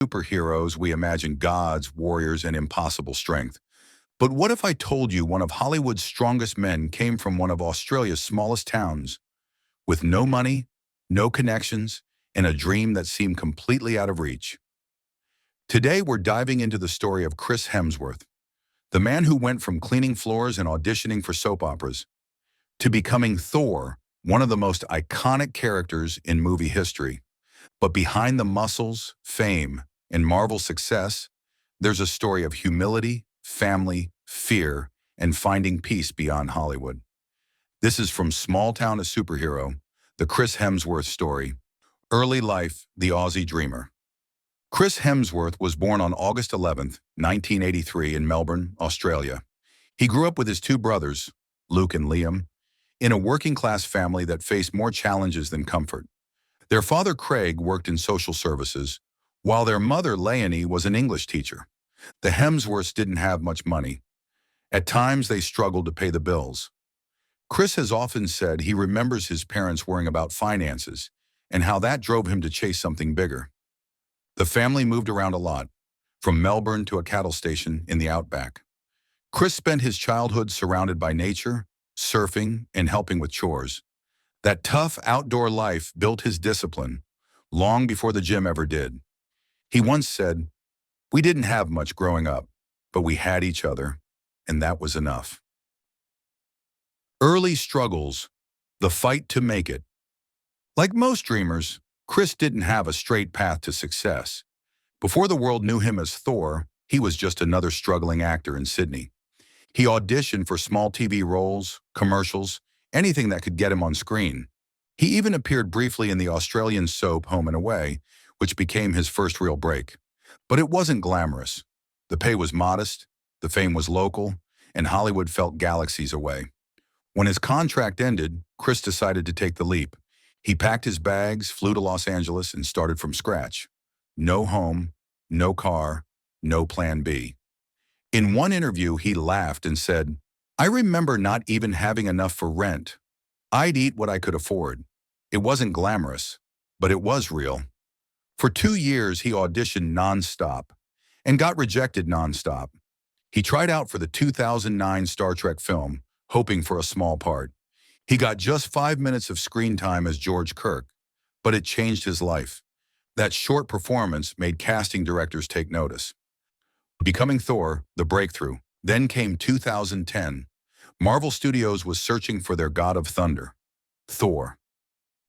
Superheroes, we imagine gods, warriors, and impossible strength. But what if I told you one of Hollywood's strongest men came from one of Australia's smallest towns, with no money, no connections, and a dream that seemed completely out of reach? Today, we're diving into the story of Chris Hemsworth, the man who went from cleaning floors and auditioning for soap operas to becoming Thor, one of the most iconic characters in movie history. But behind the muscles, fame, and Marvel success, there's a story of humility, family, fear, and finding peace beyond Hollywood. This is From Small Town to Superhero, the Chris Hemsworth story. Early life, the Aussie dreamer. Chris Hemsworth was born on August 11th, 1983 in Melbourne, Australia. He grew up with his two brothers, Luke and Liam, in a working-class family that faced more challenges than comfort. Their father, Craig, worked in social services, while their mother, Leonie, was an English teacher. The Hemsworths didn't have much money. At times, they struggled to pay the bills. Chris has often said he remembers his parents worrying about finances and how that drove him to chase something bigger. The family moved around a lot, from Melbourne to a cattle station in the outback. Chris spent his childhood surrounded by nature, surfing, and helping with chores. That tough outdoor life built his discipline long before the gym ever did. He once said, "We didn't have much growing up, but we had each other, and that was enough." Early struggles, the fight to make it. Like most dreamers, Chris didn't have a straight path to success. Before the world knew him as Thor, he was just another struggling actor in Sydney. He auditioned for small TV roles, commercials, anything that could get him on screen. He even appeared briefly in the Australian soap Home and Away, which became his first real break. But it wasn't glamorous. The pay was modest, the fame was local, and Hollywood felt galaxies away. When his contract ended, Chris decided to take the leap. He packed his bags, flew to Los Angeles, and started from scratch. No home, no car, no plan B. In one interview, he laughed and said, "I remember not even having enough for rent. I'd eat what I could afford. It wasn't glamorous, but it was real." For 2 years, he auditioned nonstop and got rejected nonstop. He tried out for the 2009 Star Trek film, hoping for a small part. He got just 5 minutes of screen time as George Kirk, but it changed his life. That short performance made casting directors take notice. Becoming Thor, the breakthrough. Then came 2010. Marvel Studios was searching for their god of thunder, Thor.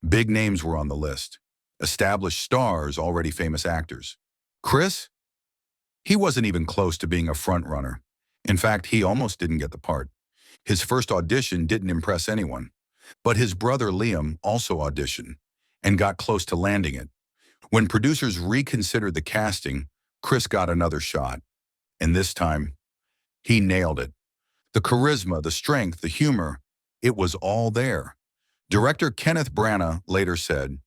Big names were on the list. Established stars, already famous actors. Chris? He wasn't even close to being a front-runner. In fact, he almost didn't get the part. His first audition didn't impress anyone. But his brother Liam also auditioned and got close to landing it. When producers reconsidered the casting, Chris got another shot. And this time, he nailed it. The charisma, the strength, the humor, it was all there. Director Kenneth Branagh later said,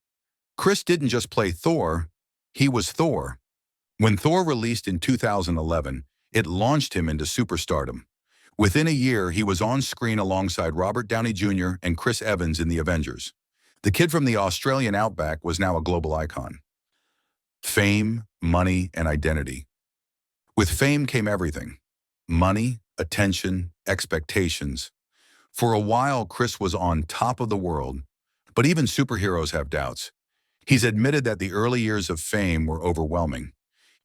"Chris didn't just play Thor, he was Thor." When Thor released in 2011, it launched him into superstardom. Within a year, he was on screen alongside Robert Downey Jr. and Chris Evans in the Avengers. The kid from the Australian outback was now a global icon. Fame, money, and identity. With fame came everything. Money, attention, expectations. For a while, Chris was on top of the world, but even superheroes have doubts. He's admitted that the early years of fame were overwhelming.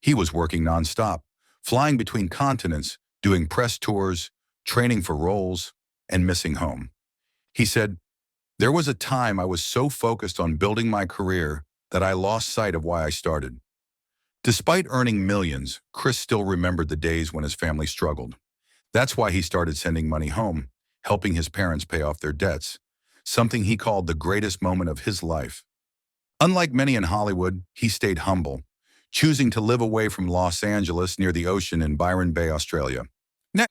He was working nonstop, flying between continents, doing press tours, training for roles, and missing home. He said, "There was a time I was so focused on building my career that I lost sight of why I started." Despite earning millions, Chris still remembered the days when his family struggled. That's why he started sending money home, helping his parents pay off their debts, something he called the greatest moment of his life. Unlike many in Hollywood, he stayed humble, choosing to live away from Los Angeles near the ocean in Byron Bay, Australia.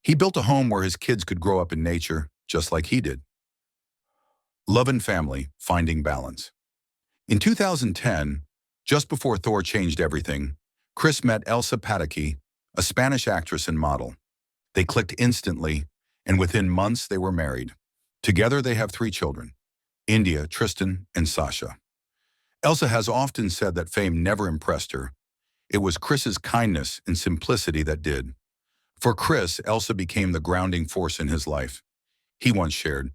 He built a home where his kids could grow up in nature, just like he did. Love and family, finding balance. In 2010, just before Thor changed everything, Chris met Elsa Pataky, a Spanish actress and model. They clicked instantly, and within months they were married. Together they have 3 children, India, Tristan, and Sasha. Elsa has often said that fame never impressed her. It was Chris's kindness and simplicity that did. For Chris, Elsa became the grounding force in his life. He once shared,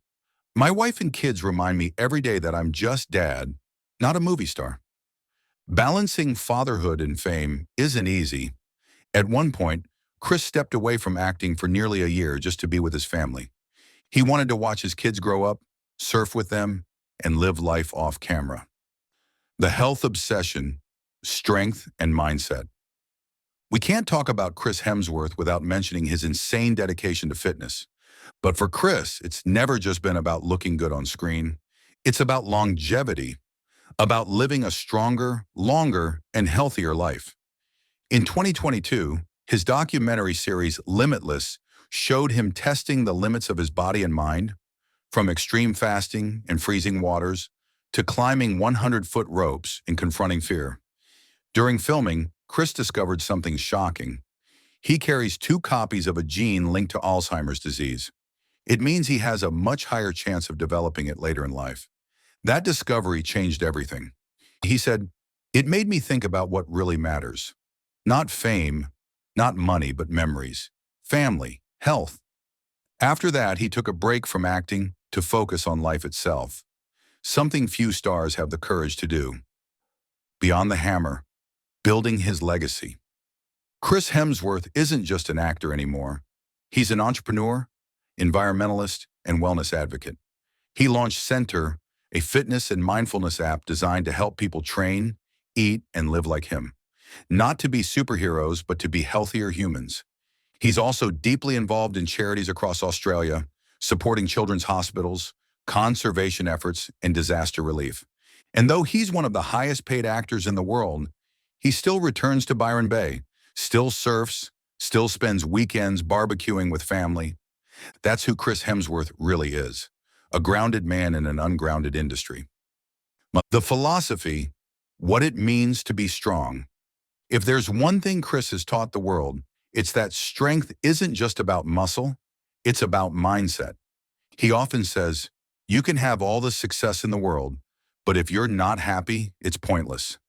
"My wife and kids remind me every day that I'm just dad, not a movie star." Balancing fatherhood and fame isn't easy. At one point, Chris stepped away from acting for nearly a year just to be with his family. He wanted to watch his kids grow up, surf with them, and live life off camera. The health obsession, strength, and mindset. We can't talk about Chris Hemsworth without mentioning his insane dedication to fitness. But for Chris, it's never just been about looking good on screen. It's about longevity, about living a stronger, longer, and healthier life. In 2022, his documentary series Limitless showed him testing the limits of his body and mind, from extreme fasting and freezing waters to climbing 100-foot ropes and confronting fear. During filming, Chris discovered something shocking. He carries 2 copies of a gene linked to Alzheimer's disease. It means he has a much higher chance of developing it later in life. That discovery changed everything. He said, "It made me think about what really matters. Not fame, not money, but memories, family, health." After that, he took a break from acting to focus on life itself, something few stars have the courage to do. Beyond the hammer, building his legacy. Chris Hemsworth isn't just an actor anymore. He's an entrepreneur, environmentalist, and wellness advocate. He launched Center, a fitness and mindfulness app designed to help people train, eat, and live like him. Not to be superheroes, but to be healthier humans. He's also deeply involved in charities across Australia, supporting children's hospitals, conservation efforts, and disaster relief. And though he's one of the highest paid actors in the world, he still returns to Byron Bay, still surfs, still spends weekends barbecuing with family. That's who Chris Hemsworth really is, a grounded man in an ungrounded industry. The philosophy, what it means to be strong. If there's one thing Chris has taught the world, it's that strength isn't just about muscle, it's about mindset. He often says, "You can have all the success in the world, but if you're not happy, it's pointless."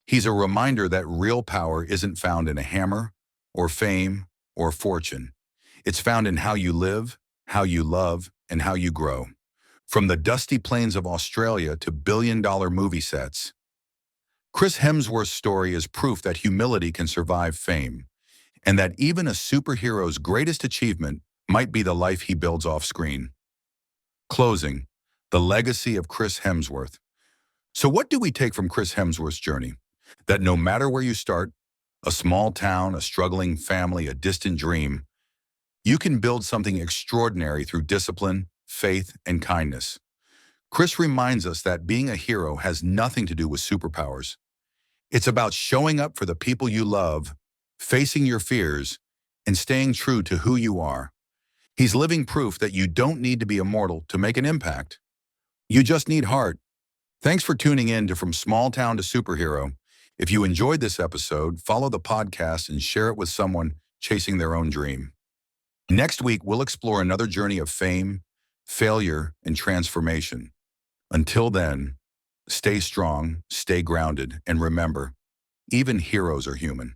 He's a reminder that real power isn't found in a hammer, or fame, or fortune. It's found in how you live, how you love, and how you grow. From the dusty plains of Australia to billion-dollar movie sets, Chris Hemsworth's story is proof that humility can survive fame, and that even a superhero's greatest achievement might be the life he builds off screen. Closing, the legacy of Chris Hemsworth. So what do we take from Chris Hemsworth's journey? That no matter where you start, a small town, a struggling family, a distant dream, you can build something extraordinary through discipline, faith, and kindness. Chris reminds us that being a hero has nothing to do with superpowers. It's about showing up for the people you love, facing your fears, and staying true to who you are. He's living proof that you don't need to be immortal to make an impact. You just need heart. Thanks for tuning in to From Small Town to Superhero. If you enjoyed this episode, follow the podcast and share it with someone chasing their own dream. Next week, we'll explore another journey of fame, failure, and transformation. Until then, stay strong, stay grounded, and remember, even heroes are human.